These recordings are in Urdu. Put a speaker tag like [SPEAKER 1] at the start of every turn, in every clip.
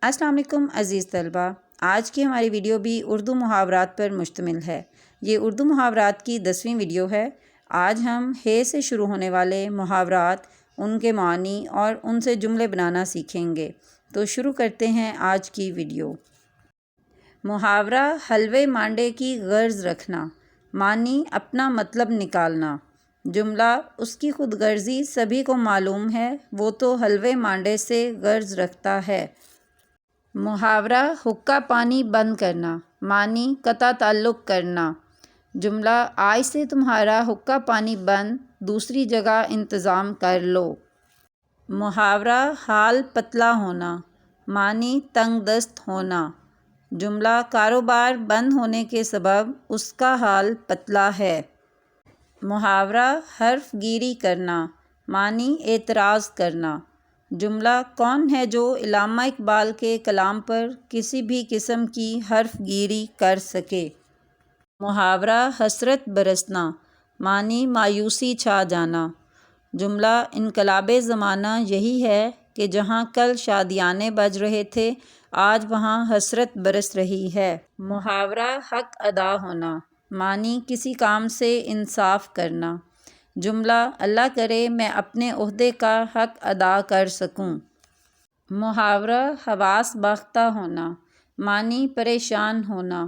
[SPEAKER 1] السلام علیکم عزیز طلبہ، آج کی ہماری ویڈیو بھی اردو محاورات پر مشتمل ہے۔ یہ اردو محاورات کی 10ویں ویڈیو ہے۔ آج ہم ہے سے شروع ہونے والے محاورات، ان کے معنی اور ان سے جملے بنانا سیکھیں گے۔ تو شروع کرتے ہیں آج کی ویڈیو۔ محاورہ حلوے مانڈے کی غرض رکھنا، معنی اپنا مطلب نکالنا۔ جملہ اس کی خود غرضی سبھی کو معلوم ہے، وہ تو حلوے مانڈے سے غرض رکھتا ہے۔ محاورہ حقہ پانی بند کرنا، معنی قطع تعلق کرنا۔ جملہ آج سے تمہارا حقہ پانی بند، دوسری جگہ انتظام کر لو۔ محاورہ حال پتلا ہونا، معنی تنگ دست ہونا۔ جملہ کاروبار بند ہونے کے سبب اس کا حال پتلا ہے۔ محاورہ حرف گیری کرنا، معنی اعتراض کرنا۔ جملہ کون ہے جو علامہ اقبال کے کلام پر کسی بھی قسم کی حرف گیری کر سکے۔ محاورہ حسرت برسنا، معنی مایوسی چھا جانا۔ جملہ انقلاب زمانہ یہی ہے کہ جہاں کل شادیانے بج رہے تھے، آج وہاں حسرت برس رہی ہے۔ محاورہ حق ادا ہونا، معنی کسی کام سے انصاف کرنا۔ جملہ اللہ کرے میں اپنے عہدے کا حق ادا کر سکوں۔ محاورہ حواس باختہ ہونا، معنی پریشان ہونا۔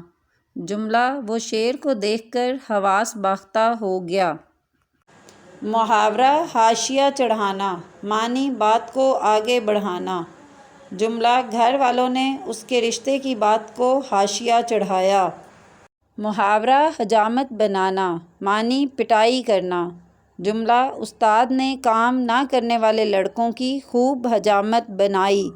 [SPEAKER 1] جملہ وہ شیر کو دیکھ کر حواس باختہ ہو گیا۔ محاورہ حاشیہ چڑھانا، معنی بات کو آگے بڑھانا۔ جملہ گھر والوں نے اس کے رشتے کی بات کو حاشیہ چڑھایا۔ محاورہ حجامت بنانا، معنی پٹائی کرنا۔ جملہ استاد نے کام نہ کرنے والے لڑکوں کی خوب حجامت بنائی۔